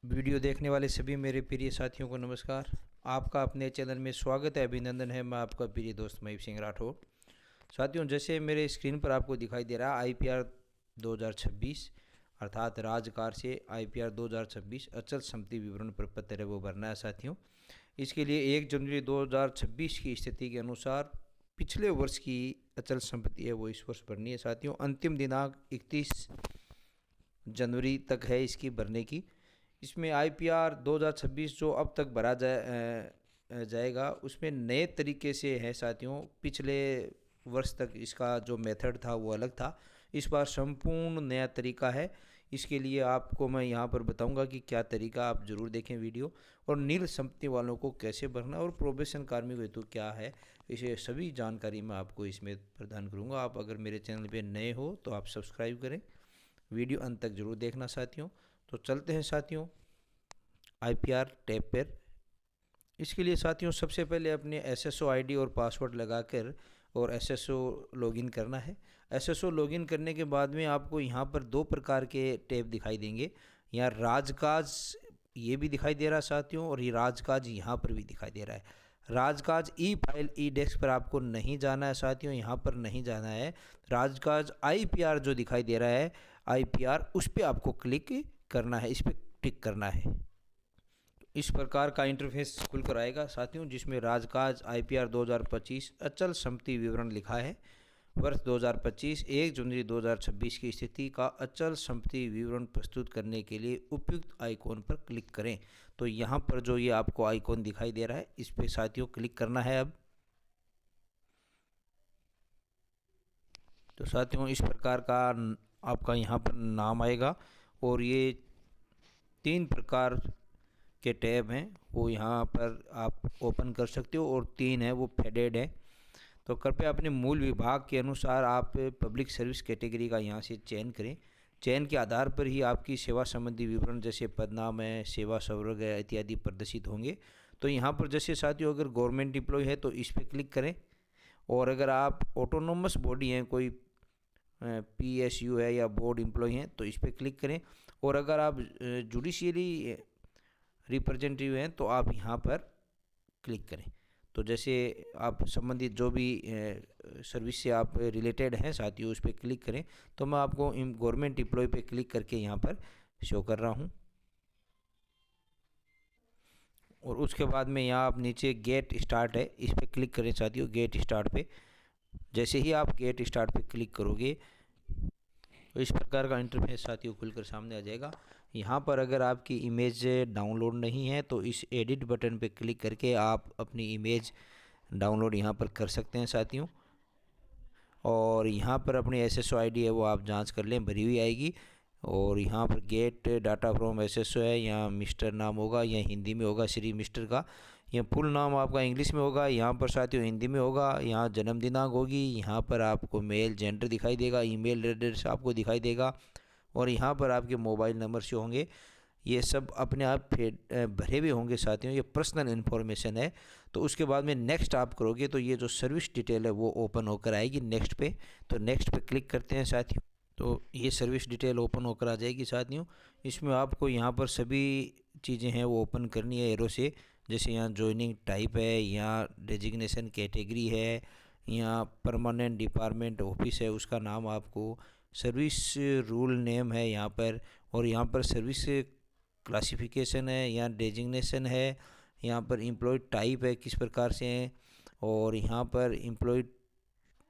Video देखने वाले सभी मेरे प्रिय साथियों को नमस्कार। आपका अपने चैनल में स्वागत है, अभिनंदन है। मैं आपका प्रिय दोस्त महीप सिंह राठौर। साथियों, जैसे मेरे स्क्रीन पर आपको दिखाई दे रहा है आईपीआर 2026 अर्थात राजकार से आईपीआर 2026 अचल संपत्ति विवरण प्रपत्र है वो भरना है साथियों। इसके लिए 1 जनवरी 2026 की स्थिति के अनुसार पिछले वर्ष की अचल संपत्ति है वो इस वर्ष भरनी है साथियों। अंतिम दिनांक 31 जनवरी तक है इसकी भरने की। इसमें आईपीआर 2026 जो अब तक भरा जाएगा उसमें नए तरीके से है साथियों। पिछले वर्ष तक इसका जो मेथड था वो अलग था, इस बार संपूर्ण नया तरीका है। इसके लिए आपको मैं यहाँ पर बताऊंगा कि क्या तरीका, आप ज़रूर देखें वीडियो। और नील संपत्ति वालों को कैसे भरना और प्रोबेशन कार्मिक हेतु क्या है, इसे सभी जानकारी मैं आपको इसमें प्रदान करूँगा। आप अगर मेरे चैनल पर नए हो तो आप सब्सक्राइब करें, वीडियो अंत तक जरूर देखना साथियों। तो चलते हैं साथियों आईपीआर टैब पर। इसके लिए साथियों सबसे पहले अपने एसएसओ आईडी और पासवर्ड लगाकर और एसएसओ लॉगिन करना है। एसएसओ लॉगिन करने के बाद में आपको यहाँ पर दो प्रकार के टैब दिखाई देंगे। यहाँ राजकाज ये भी दिखाई दे रहा है साथियों, और ये राजकाज यहाँ पर भी दिखाई दे रहा है। राजकाज ई फाइल ई डेस्क पर आपको नहीं जाना है साथियों, यहाँ पर नहीं जाना है। राजकाज आईपीआर जो दिखाई दे रहा है आईपीआर, उस पर आपको क्लिक करना है, इस पर टिक करना है। इस प्रकार का इंटरफेस खुलकर आएगा साथियों, जिसमें राजकाज आईपीआर 2025 अचल संपत्ति विवरण लिखा है। वर्ष 2025 1 जनवरी 2026 की स्थिति का अचल संपत्ति विवरण प्रस्तुत करने के लिए उपयुक्त आइकॉन पर क्लिक करें। तो यहाँ पर जो ये आपको आइकॉन दिखाई दे रहा है इस पर साथियों क्लिक करना है अब। तो साथियों इस प्रकार का आपका यहाँ पर नाम आएगा, और ये 3 प्रकार के टैब हैं वो यहाँ पर आप ओपन कर सकते हो, और 3 है वो फेडेड है। तो कृपया अपने मूल विभाग के अनुसार आप पब्लिक सर्विस कैटेगरी का यहाँ से चयन करें। चयन के आधार पर ही आपकी सेवा संबंधी विवरण जैसे पदनाम है, सेवा स्वर्ग है इत्यादि प्रदर्शित होंगे। तो यहाँ पर जैसे साथियों अगर गवर्नमेंट एम्प्लॉय है तो इस पर क्लिक करें, और अगर आप ऑटोनोमस बॉडी हैं, कोई पीएसयू है या बोर्ड एम्प्लॉय हैं तो इस पर क्लिक करें, और अगर आप जुडिशियली रिप्रेजेंटेटिव हैं तो आप यहाँ पर क्लिक करें। तो जैसे आप संबंधित जो भी सर्विस से आप रिलेटेड हैं साथियों उस पर क्लिक करें। तो मैं आपको गवर्नमेंट एम्प्लॉय पे क्लिक करके यहाँ पर शो कर रहा हूँ, और उसके बाद में यहाँ आप नीचे गेट स्टार्ट है इस पर क्लिक करें साथियों, गेट स्टार्ट पे। जैसे ही आप गेट स्टार्ट पे क्लिक करोगे तो इस प्रकार का इंटरफेस साथियों खुलकर सामने आ जाएगा। यहाँ पर अगर आपकी इमेज डाउनलोड नहीं है तो इस एडिट बटन पे क्लिक करके आप अपनी इमेज डाउनलोड यहाँ पर कर सकते हैं साथियों। और यहाँ पर अपनी एसएसओ आईडी है वो आप जांच कर लें, भरी हुई आएगी। और यहाँ पर गेट डाटा फ्रॉम एसएसओ है, यहाँ मिस्टर नाम होगा, या हिंदी में होगा श्री मिस्टर का, यह फुल नाम आपका इंग्लिश में होगा, यहाँ पर साथियों हिंदी में होगा। यहाँ जन्म दिनांक होगी, यहाँ पर आपको मेल जेंडर दिखाई देगा, ईमेल एड्रेस आपको दिखाई देगा, और यहाँ पर आपके मोबाइल नंबर से होंगे। ये सब अपने आप भरे हुए होंगे साथियों, ये पर्सनल इन्फॉर्मेशन है। तो उसके बाद में नेक्स्ट आप करोगे तो ये जो सर्विस डिटेल है वो ओपन होकर आएगी नेक्स्ट पे। तो नेक्स्ट पे क्लिक करते हैं साथियों, तो ये सर्विस डिटेल ओपन होकर आ जाएगी साथियों। इसमें आपको यहाँ पर सभी चीज़ें हैं वो ओपन करनी है एरो से। जैसे यहाँ ज्वाइनिंग टाइप है, यहाँ डेजिग्नेशन कैटेगरी है, यहाँ परमानेंट डिपार्टमेंट ऑफिस है उसका नाम, आपको सर्विस रूल नेम है यहाँ पर, और यहाँ पर सर्विस क्लासिफिकेशन है, यहाँ डेजिग्नेशन है, यहाँ पर एम्प्लॉय टाइप है किस प्रकार से है, और यहाँ पर एम्प्लॉय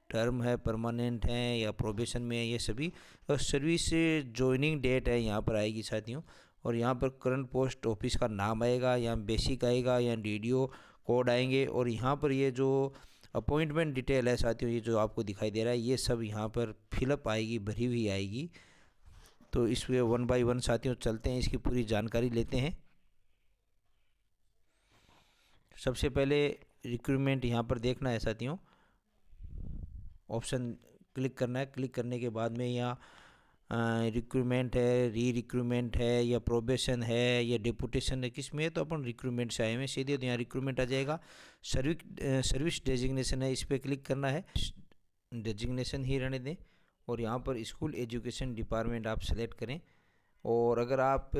टर्म है, परमानेंट है या प्रोबेशन में है, ये सभी। और सर्विस ज्वाइनिंग डेट है यहाँ पर आएगी साथियों, और यहाँ पर करंट पोस्ट ऑफिस का नाम आएगा, यहाँ बेसिक आएगा, यहाँ डीडीओ कोड आएंगे, और यहाँ पर ये जो अपॉइंटमेंट डिटेल है साथियों ये जो आपको दिखाई दे रहा है ये सब यहाँ पर फिलअप आएगी, भरी हुई आएगी। तो इसमें 1 बाय 1 साथियों चलते हैं, इसकी पूरी जानकारी लेते हैं। सबसे पहले रिक्रूटमेंट यहाँ पर देखना है साथियों, ऑप्शन क्लिक करना है। क्लिक करने के बाद में यहाँ रिक्रूटमेंट है, री रिक्रूटमेंट है, या प्रोबेशन है, या डिपुटेशन है, किस में है तो अपन रिक्रूटमेंट से आए हुए सीधे, तो यहाँ रिक्रूटमेंट आ जाएगा। सर्विस डेजिग्नेशन है इस पर क्लिक करना है, डेजिग्नेशन ही रहने दें, और यहाँ पर स्कूल एजुकेशन डिपार्टमेंट आप सेलेक्ट करें। और अगर आप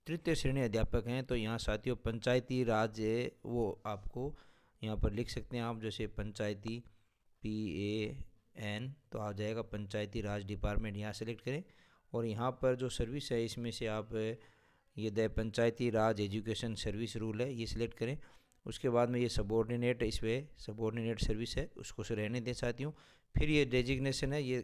तृतीय श्रेणी अध्यापक हैं तो यहाँ साथियों पंचायती राज है वो आपको यहाँ पर लिख सकते हैं आप, जैसे पंचायती PAN तो आ जाएगा पंचायती राज डिपार्टमेंट, यहाँ सेलेक्ट करें। और यहाँ पर जो सर्विस है इसमें से आप ये the Panchayati Raj education service rule है ये सिलेक्ट करें। उसके बाद में ये सबॉर्डिनेट, इस पर सबॉर्डिनेट सर्विस है उसको से रहने दें साथियों। फिर ये डेजिग्नेशन है, ये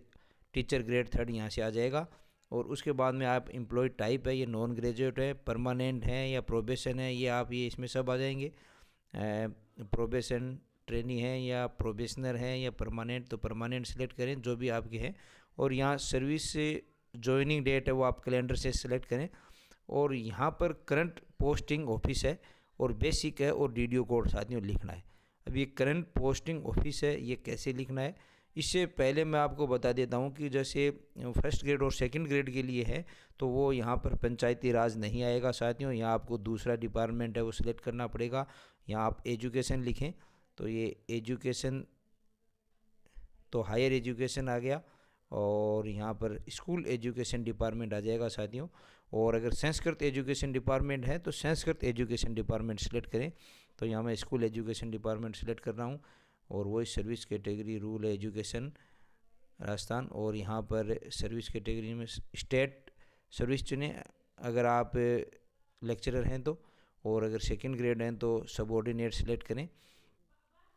टीचर ग्रेड 3 यहाँ से आ जाएगा। और उसके बाद में आप एम्प्लॉय टाइप है, ये नॉन ग्रेजुएट है, परमानेंट है या प्रोबेशन है, ये आप ये इसमें सब आ जाएंगे। प्रोबेशन ट्रेनी है या प्रोबेशनर है या परमानेंट, तो परमानेंट सेलेक्ट करें जो भी आपके हैं। और यहाँ सर्विस से ज्वाइनिंग डेट है वो आप कैलेंडर से सेलेक्ट करें। और यहाँ पर करंट पोस्टिंग ऑफिस है और बेसिक है और DDO कोड साथियों लिखना है। अब ये करंट पोस्टिंग ऑफिस है ये कैसे लिखना है, इससे पहले मैं आपको बता देता हूँ कि जैसे फर्स्ट ग्रेड और सेकंड ग्रेड के लिए है तो वो यहाँ पर पंचायती राज नहीं आएगा साथियों, यहाँ आपको दूसरा डिपार्टमेंट है वो सिलेक्ट करना पड़ेगा। यहाँ आप एजुकेशन लिखें तो ये एजुकेशन तो हायर एजुकेशन आ गया, और यहाँ पर स्कूल एजुकेशन डिपार्टमेंट आ जाएगा साथियों। और अगर संस्कृत एजुकेशन डिपार्टमेंट है तो संस्कृत एजुकेशन डिपार्टमेंट सेलेक्ट करें, तो यहाँ मैं स्कूल एजुकेशन डिपार्टमेंट सेलेक्ट कर रहा हूँ। और वही सर्विस कैटेगरी रूल है एजुकेशन राजस्थान, और यहाँ पर सर्विस कैटेगरी में स्टेट सर्विस चुनें अगर आप लेक्चरर हैं तो, और अगर सेकंड ग्रेड हैं तो सबऑर्डिनेट सेलेक्ट करें।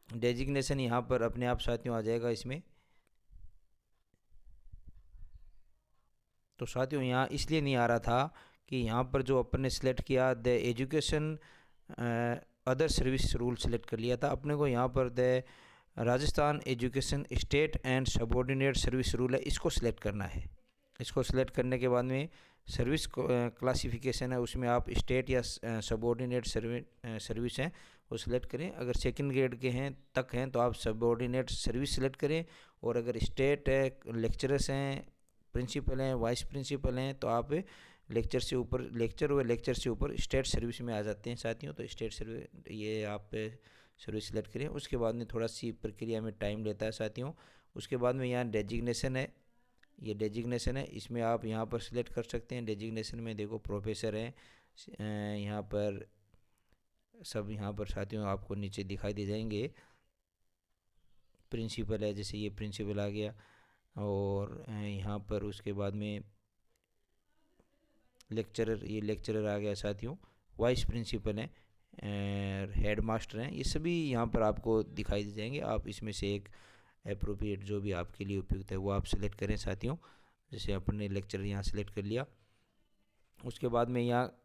डेजिग्नेशन यहाँ पर अपने आप साथियों आ जाएगा इसमें। तो साथियों यहाँ इसलिए नहीं आ रहा था कि यहाँ पर जो अपन ने सिलेक्ट किया the education other service rule select कर लिया था, अपने को यहाँ पर the Rajasthan education state and subordinate service rule है इसको सिलेक्ट करना है। इसको सिलेक्ट करने के बाद में सर्विस क्लासिफिकेशन है उसमें आप स्टेट या सबऑर्डिनेट सर्विस हैं वो सिलेक्ट करें। अगर सेकंड ग्रेड के हैं तक हैं तो आप सबऑर्डिनेट सर्विस सिलेक्ट करें। और अगर स्टेट है, लेक्चरर्स हैं, प्रिंसिपल हैं, वाइस प्रिंसिपल हैं, तो आप लेक्चर से ऊपर लेक्चर व लेक्चर से ऊपर स्टेट सर्विस में आ जाते हैं साथियों। तो स्टेट सर्विस ये आप सर्विस सिलेक्ट करें। उसके बाद में थोड़ा सी प्रक्रिया में टाइम लेता है साथियों। उसके बाद में यहाँ डेजिग्नेशन है, ये डेजिग्नेशन है इसमें आप यहाँ पर सिलेक्ट कर सकते हैं। डेजिग्नेशन में देखो प्रोफेसर हैं, यहाँ पर सब यहाँ पर साथियों आपको नीचे दिखाई दे जाएंगे। प्रिंसिपल है, जैसे ये प्रिंसिपल आ गया। और यहाँ पर उसके बाद में लेक्चरर, ये लेक्चरर आ गया साथियों। वाइस प्रिंसिपल हैं, हेड मास्टर हैं, ये सभी यहाँ पर आपको दिखाई दे जाएंगे। आप इसमें से एक अप्रोप्रिएट जो भी आपके लिए उपयुक्त है वो आप सेलेक्ट करें साथियों। जैसे अपने लेक्चरर यहाँ सेलेक्ट कर लिया। उसके बाद में यहाँ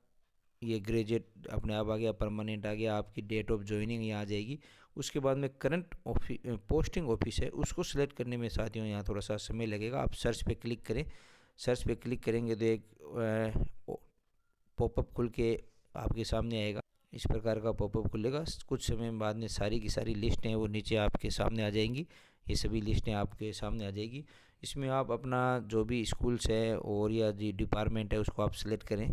ये ग्रेजुएट अपने आप आ गया, परमानेंट आ गया, आपकी डेट ऑफ ज्वाइनिंग यहाँ आ जाएगी। उसके बाद में करंट पोस्टिंग ऑफिस है उसको सिलेक्ट करने में साथियों यहाँ थोड़ा सा समय लगेगा। आप सर्च पे क्लिक करें, सर्च पे क्लिक करेंगे तो एक पॉपअप खुल के आपके सामने आएगा, इस प्रकार का पॉपअप खुलेगा। कुछ समय बाद में सारी की सारी लिस्ट हैं वो नीचे आपके सामने आ जाएंगी, ये सभी लिस्टें आपके सामने आ जाएगी। इसमें आप अपना जो भी स्कूल्स है और या जी डिपार्टमेंट है उसको आप सेलेक्ट करें।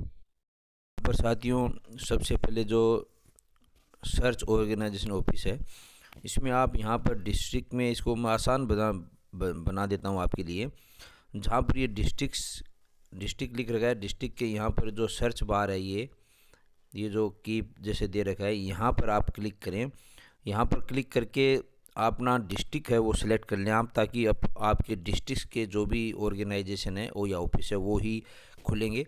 पर साथियों सबसे पहले जो सर्च ऑर्गेनाइजेशन ऑफिस है इसमें आप यहाँ पर डिस्ट्रिक्ट में, इसको मैं आसान बना देता हूँ आपके लिए। जहाँ पर ये डिस्ट्रिक्ट लिख रखा है, डिस्ट्रिक्ट के यहाँ पर जो सर्च बार है ये जो कीप जैसे दे रखा है, यहाँ पर आप क्लिक करें। यहाँ पर क्लिक करके अपना डिस्ट्रिक्ट है वो सिलेक्ट कर लें आप, ताकि आपके डिस्ट्रिक्ट के जो भी ऑर्गेनाइजेशन है वो या ऑफिस है वो ही खुलेंगे,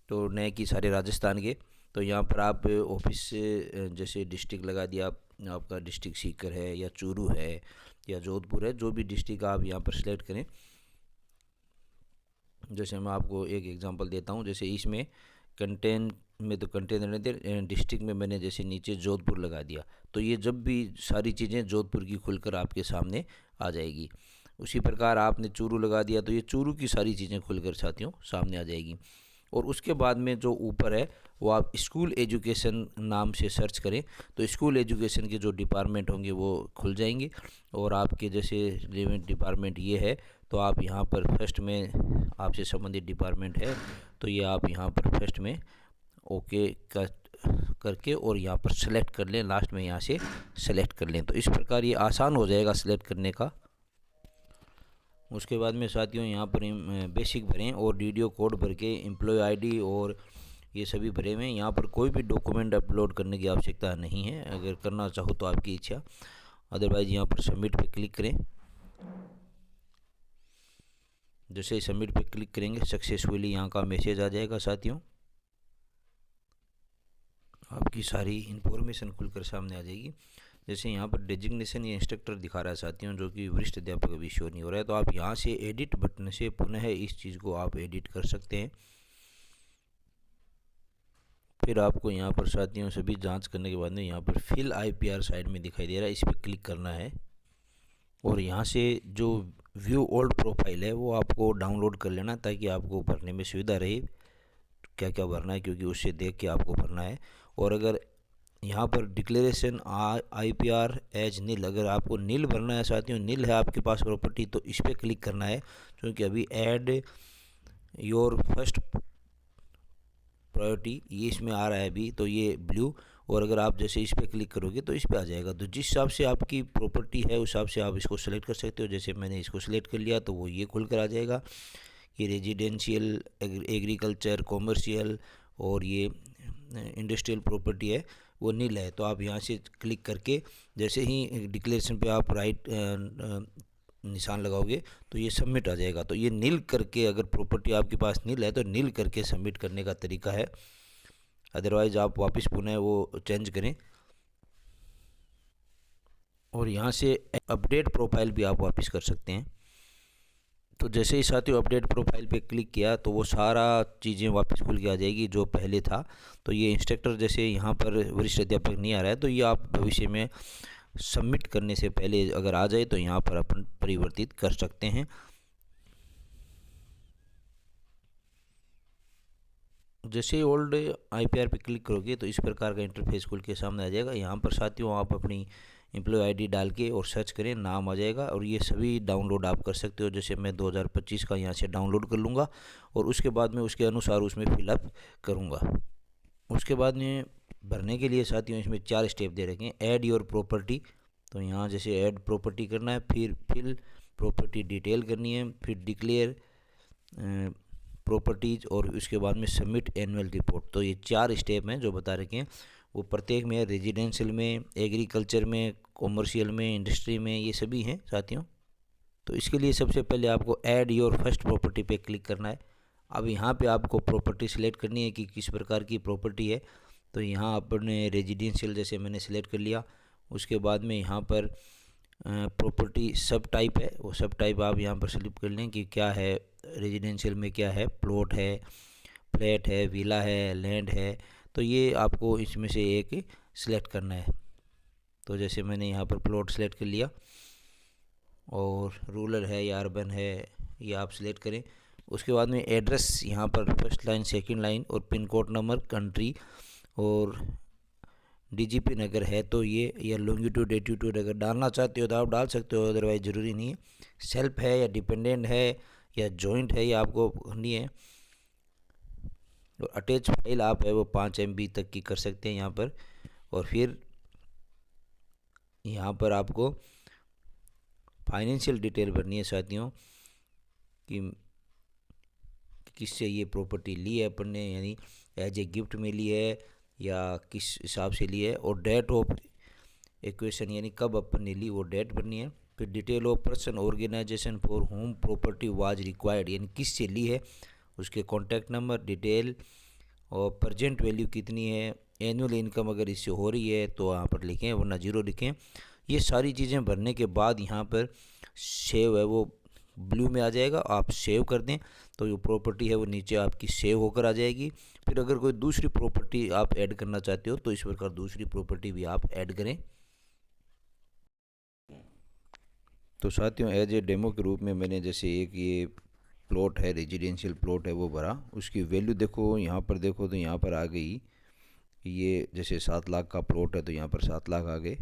तो नए की सारे राजस्थान के। तो यहाँ पर आप ऑफिस से जैसे डिस्ट्रिक्ट लगा दिया, आपका डिस्ट्रिक्ट सीकर है या चूरू है या जोधपुर है, जो भी डिस्ट्रिक्ट आप यहाँ पर सिलेक्ट करें। जैसे मैं आपको एक एग्जांपल देता हूँ, जैसे इसमें कंटेंट में तो कंटेंट रहते डिस्ट्रिक्ट में मैंने जैसे नीचे जोधपुर लगा दिया, तो ये जब भी सारी चीज़ें जोधपुर की खुलकर आपके सामने आ जाएगी। उसी प्रकार आपने चूरू लगा दिया तो ये चूरू की सारी चीज़ें खुलकर साथियों सामने आ जाएगी। और उसके बाद में जो ऊपर है वो आप स्कूल एजुकेशन नाम से सर्च करें तो स्कूल एजुकेशन के जो डिपार्टमेंट होंगे वो खुल जाएंगे। और आपके जैसे रिलेवेंट डिपार्टमेंट ये है तो आप यहाँ पर फर्स्ट में आपसे संबंधित डिपार्टमेंट है तो ये आप यहाँ पर फर्स्ट में ओके करके और यहाँ पर सेलेक्ट कर लें, लास्ट में यहाँ से सेलेक्ट कर लें। तो इस प्रकार ये आसान हो जाएगा सेलेक्ट करने का। उसके बाद में साथियों यहाँ पर बेसिक भरें और DDO कोड भर के एम्प्लॉय ID और ये सभी भरे हुए हैं। यहाँ पर कोई भी डॉक्यूमेंट अपलोड करने की आवश्यकता नहीं है, अगर करना चाहो तो आपकी इच्छा, अदरवाइज यहाँ पर सबमिट पे क्लिक करें। जैसे ही सबमिट पे क्लिक करेंगे सक्सेसफुली यहाँ का मैसेज आ जाएगा साथियों, आपकी सारी इन्फॉर्मेशन खुलकर सामने आ जाएगी। जैसे यहाँ पर डेजिग्नेशन या इंस्ट्रक्टर दिखा रहा है साथियों, जो कि वरिष्ठ अध्यापक अभी शो नहीं हो रहा है, तो आप यहाँ से एडिट बटन से पुनः इस चीज़ को आप एडिट कर सकते हैं। फिर आपको यहाँ पर साथियों सभी जांच करने के बाद में यहाँ पर फिल IPR साइड में दिखाई दे रहा है, इस पर क्लिक करना है और यहाँ से जो व्यू ओल्ड प्रोफाइल है वो आपको डाउनलोड कर लेना, ताकि आपको भरने में सुविधा रहे क्या क्या भरना है, क्योंकि उससे देख के आपको भरना है। और अगर यहाँ पर डिक्लेरेशन IPR एज नील, अगर आपको नील भरना है साथियों, नील है आपके पास प्रॉपर्टी, तो इस पर क्लिक करना है, क्योंकि अभी ऐड योर फर्स्ट प्रायोरिटी ये इसमें आ रहा है अभी, तो ये ब्लू। और अगर आप जैसे इस पर क्लिक करोगे तो इस पर आ जाएगा, तो जिस हिसाब से आपकी प्रॉपर्टी है उस हिसाब से आप इसको सेलेक्ट कर सकते हो। जैसे मैंने इसको सेलेक्ट कर लिया तो वो ये खुल कर आ जाएगा, ये रेजिडेंशियल, एग्रीकल्चर, कॉमर्शियल और ये इंडस्ट्रियल प्रॉपर्टी है वो नील है। तो आप यहाँ से क्लिक करके जैसे ही डिक्लेरेशन पे आप राइट निशान लगाओगे तो ये सबमिट आ जाएगा। तो ये नील करके, अगर प्रॉपर्टी आपके पास नील है तो नील करके सबमिट करने का तरीका है, अदरवाइज आप वापस पुनः वो चेंज करें। और यहाँ से अपडेट प्रोफाइल भी आप वापस कर सकते हैं। तो जैसे ही साथियों अपडेट प्रोफाइल पे क्लिक किया तो वो सारा चीज़ें वापस खुल के आ जाएगी जो पहले था। तो ये इंस्ट्रक्टर जैसे यहाँ पर वरिष्ठ अध्यापक नहीं आ रहा है, तो ये आप भविष्य में सबमिट करने से पहले अगर आ जाए तो यहाँ पर अपन परिवर्तित कर सकते हैं। जैसे ही ओल्ड IPR पे क्लिक करोगे तो इस प्रकार का इंटरफेस खुल के सामने आ जाएगा। यहाँ पर साथियों आप अपनी एम्प्लॉय ID डाल के और सर्च करें, नाम आ जाएगा और ये सभी डाउनलोड आप कर सकते हो। जैसे मैं 2025 का यहाँ से डाउनलोड कर लूँगा और उसके बाद में उसके अनुसार उसमें फिलअप करूँगा। उसके बाद में भरने के लिए साथियों इसमें 4 स्टेप दे रखे हैं। ऐड योर प्रॉपर्टी, तो यहाँ जैसे ऐड प्रॉपर्टी करना है, फिर फिल प्रॉपर्टी डिटेल करनी है, फिर डिक्लेयर प्रॉपर्टीज़ और उसके बाद में सबमिट एनुअल रिपोर्ट। तो ये 4 स्टेप हैं जो बता रखे हैं, वो प्रत्येक में रेजिडेंशियल में, एग्रीकल्चर में, कॉमर्शियल में, इंडस्ट्री में, ये सभी हैं साथियों। तो इसके लिए सबसे पहले आपको ऐड योर फर्स्ट प्रॉपर्टी पे क्लिक करना है। अब यहाँ पे आपको प्रॉपर्टी सिलेक्ट करनी है कि किस प्रकार की प्रॉपर्टी है। तो यहाँ अपने रेजिडेंशियल जैसे मैंने सिलेक्ट कर लिया। उसके बाद में यहाँ पर प्रॉपर्टी सब टाइप है, वो सब टाइप आप यहाँ पर सिलेक्ट कर लें कि क्या है रेजिडेंशियल में, क्या है, प्लॉट है, फ्लैट है, विला है, लैंड है। तो ये आपको इसमें से एक सिलेक्ट करना है। तो जैसे मैंने यहाँ पर प्लॉट सेलेक्ट कर लिया और रूरल है या अर्बन है ये आप सिलेक्ट करें। उसके बाद में एड्रेस यहाँ पर फर्स्ट लाइन, सेकंड लाइन और पिन कोड नंबर, कंट्री और DGP नगर है तो ये, या लॉन्गिट्यूड एटीट्यूड अगर डालना चाहते हो तो आप डाल सकते हो, अदरवाइज ज़रूरी नहीं है। सेल्फ है या डिपेंडेंट है या जॉइंट है ये आपको करनी है। और अटैच फाइल आप है वो 5 MB तक की कर सकते हैं यहाँ पर। और फिर यहाँ पर आपको फाइनेंशियल डिटेल भरनी है साथियों कि किससे ये प्रॉपर्टी ली है अपन ने, यानी एज ए गिफ्ट में ली है या किस हिसाब से ली है। और डेट ऑफ एक्वेशन यानी कब अपन ने ली वो डेट भरनी है। फिर detail of person organisation for home property was required, यानी किससे ली है, उसके कॉन्टैक्ट नंबर, डिटेल और प्रेजेंट वैल्यू कितनी है, एनुअल इनकम अगर इससे हो रही है तो यहाँ पर लिखें वरना 0 लिखें। ये सारी चीज़ें भरने के बाद यहाँ पर सेव है वो ब्लू में आ जाएगा, आप सेव कर दें तो जो प्रॉपर्टी है वो नीचे आपकी सेव होकर आ जाएगी। फिर अगर कोई दूसरी प्रॉपर्टी आप ऐड करना चाहते हो तो इस प्रकार दूसरी प्रॉपर्टी भी आप ऐड करें। तो साथियों एज ए डेमो के रूप में मैंने जैसे एक ये प्लॉट है, रेजिडेंशियल प्लॉट है वो भरा, उसकी वैल्यू देखो यहाँ पर, देखो तो यहाँ पर आ गई, ये जैसे 7 लाख का प्लॉट है तो यहाँ पर 7 लाख आ गए।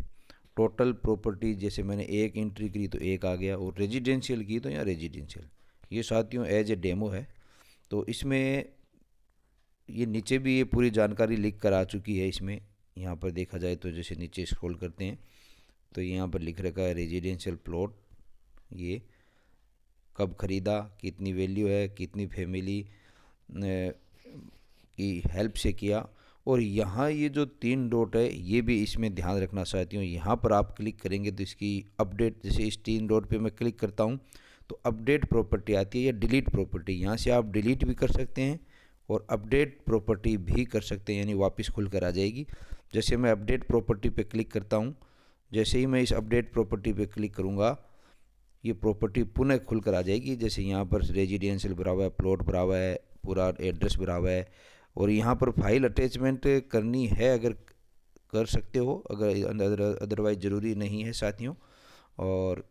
टोटल प्रॉपर्टी जैसे मैंने 1 एंट्री की तो 1 आ गया, और रेजिडेंशियल की तो यहाँ रेजिडेंशियल। ये साथियों एज ए डेमो है। तो इसमें ये नीचे भी ये पूरी जानकारी लिख कर आ चुकी है इसमें। यहाँ पर देखा जाए तो जैसे नीचे स्क्रॉल करते हैं तो यहाँ पर लिख रखा है रेजिडेंशियल प्लॉट, ये कब ख़रीदा, कितनी वैल्यू है, कितनी फैमिली की हेल्प से किया। और यहाँ ये जो 3 डॉट है ये भी इसमें ध्यान रखना चाहती हूँ। यहाँ पर आप क्लिक करेंगे तो इसकी अपडेट, जैसे इस 3 डॉट पे मैं क्लिक करता हूँ तो अपडेट प्रॉपर्टी आती है या डिलीट प्रॉपर्टी। यहाँ से आप डिलीट भी कर सकते हैं और अपडेट प्रॉपर्टी भी कर सकते हैं, यानी वापस खुल कर आ जाएगी। जैसे मैं अपडेट प्रॉपर्टी पे क्लिक करता हूँ, जैसे ही मैं इस अपडेट प्रॉपर्टी पे क्लिक करूँगा ये प्रॉपर्टी पुनः खुल कर आ जाएगी। जैसे यहाँ पर रेजिडेंशियल भरा हुआ है, प्लॉट भरा हुआ है, पूरा एड्रेस भरा हुआ है। और यहाँ पर फाइल अटैचमेंट करनी है अगर कर सकते हो, अगर अदरवाइज ज़रूरी नहीं है साथियों। और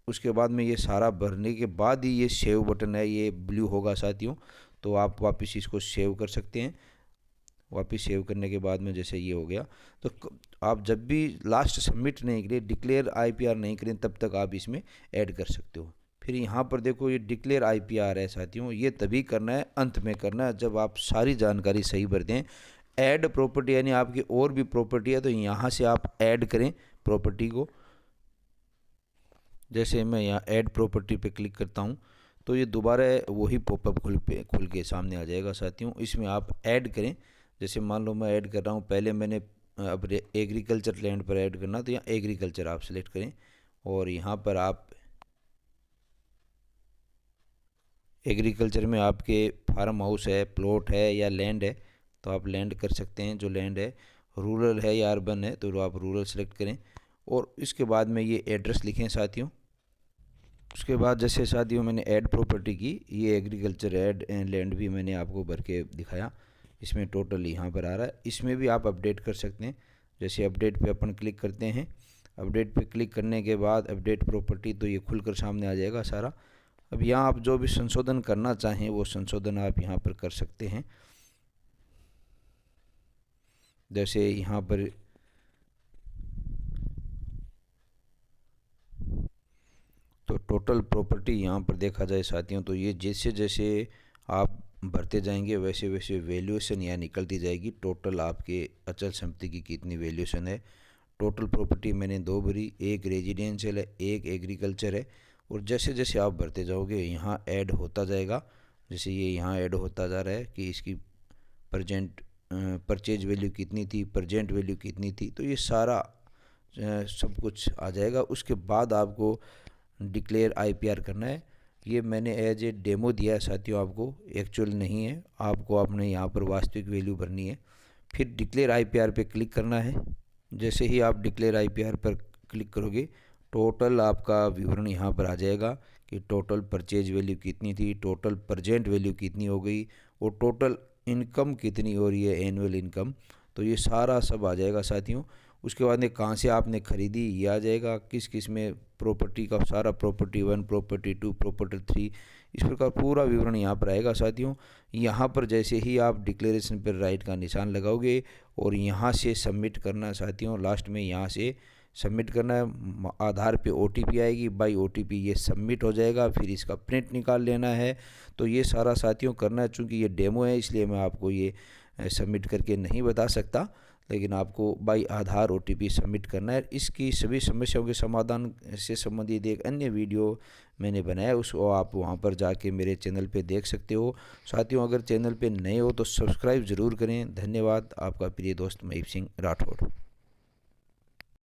उसके बाद में ये सारा भरने के बाद ही ये सेव बटन है, ये ब्लू होगा साथियों, तो आप वापस इसको सेव कर सकते हैं। वापस सेव करने के बाद में जैसे ये हो गया, तो आप जब भी लास्ट सबमिट नहीं करें, डिक्लेयर IPR नहीं करें, तब तक आप इसमें ऐड कर सकते हो। फिर यहाँ पर देखो ये डिक्लेयर IPR है साथियों, ये तभी करना है, अंत में करना है, जब आप सारी जानकारी सही भर दें। ऐड प्रॉपर्टी यानी आपकी और भी प्रॉपर्टी है तो यहाँ से आप ऐड करें प्रॉपर्टी को। जैसे मैं यहाँ ऐड प्रॉपर्टी पे क्लिक करता हूँ तो ये दोबारा वही पॉपअप खुल के सामने आ जाएगा साथियों। इसमें आप ऐड करें। जैसे मान लो मैं ऐड कर रहा हूँ, पहले मैंने अब एग्रीकल्चर लैंड पर ऐड करना, तो यहाँ एग्रीकल्चर आप सेलेक्ट करें और यहाँ पर आप एग्रीकल्चर में आपके फार्म हाउस है, प्लॉट है या लैंड है तो आप लैंड कर सकते हैं जो लैंड है। रूरल है या अर्बन है तो आप रूरल सेलेक्ट करें और इसके बाद में ये एड्रेस लिखें साथियों। उसके बाद जैसे साथियों मैंने ऐड प्रॉपर्टी की, ये एग्रीकल्चर ऐड लैंड भी मैंने आपको भर के दिखाया। इसमें टोटल यहाँ पर आ रहा है, इसमें भी आप अपडेट कर सकते हैं। जैसे अपडेट पे अपन क्लिक करते हैं, अपडेट पे क्लिक करने के बाद अपडेट प्रॉपर्टी, तो ये खुलकर सामने आ जाएगा सारा। अब यहाँ आप जो भी संशोधन करना चाहें वो संशोधन आप यहाँ पर कर सकते हैं। जैसे यहाँ पर तो टोटल प्रॉपर्टी यहाँ पर देखा जाए साथियों, तो ये जैसे जैसे आप भरते जाएंगे वैसे वैसे वैल्यूएशन यहाँ निकलती जाएगी। टोटल आपके अचल संपत्ति की कितनी वैल्यूएशन है। टोटल प्रॉपर्टी मैंने 2 भरी, एक रेजिडेंशियल है, एक एग्रीकल्चर है। और जैसे जैसे आप भरते जाओगे यहाँ ऐड होता जाएगा। जैसे ये यहाँ ऐड होता जा रहा है कि इसकी प्रजेंट परचेज वैल्यू कितनी थी, प्रजेंट वैल्यू कितनी थी, तो ये सारा सब कुछ आ जाएगा। उसके बाद आपको डिक्लेयर IPR करना है। ये मैंने एज ए डेमो दिया है साथियों, आपको एक्चुअल नहीं है, आपको अपने यहाँ पर वास्तविक वैल्यू भरनी है। फिर डिक्लेयर IPR पे क्लिक करना है। जैसे ही आप डिक्लेयर IPR पर क्लिक करोगे टोटल आपका विवरण यहाँ पर आ जाएगा कि टोटल परचेज वैल्यू कितनी थी, टोटल प्रजेंट वैल्यू कितनी हो गई और टोटल इनकम कितनी हो रही है, एनुअल इनकम। तो ये सारा सब आ जाएगा साथियों। उसके बाद में कहाँ से आपने ख़रीदी ये आ जाएगा, किस किस में प्रॉपर्टी का सारा, प्रॉपर्टी 1, प्रॉपर्टी 2, प्रॉपर्टी 3, इस प्रकार पूरा विवरण यहाँ पर आएगा साथियों। यहाँ पर जैसे ही आप डिक्लेरेशन पर राइट का निशान लगाओगे और यहाँ से सबमिट करना साथियों, लास्ट में यहाँ से सबमिट करना है। आधार पे OTP आएगी, बाय OTP ये सबमिट हो जाएगा। फिर इसका प्रिंट निकाल लेना है। तो ये सारा साथियों करना है। चूँकि ये डेमो है इसलिए मैं आपको ये सबमिट करके नहीं बता सकता, लेकिन आपको बाय आधार OTP सबमिट करना है। इसकी सभी समस्याओं के समाधान से संबंधित एक अन्य वीडियो मैंने बनाया, उसको आप वहां पर जाके मेरे चैनल पे देख सकते हो। साथियों अगर चैनल पे नए हो तो सब्सक्राइब ज़रूर करें। धन्यवाद। आपका प्रिय दोस्त महीप सिंह राठौड़।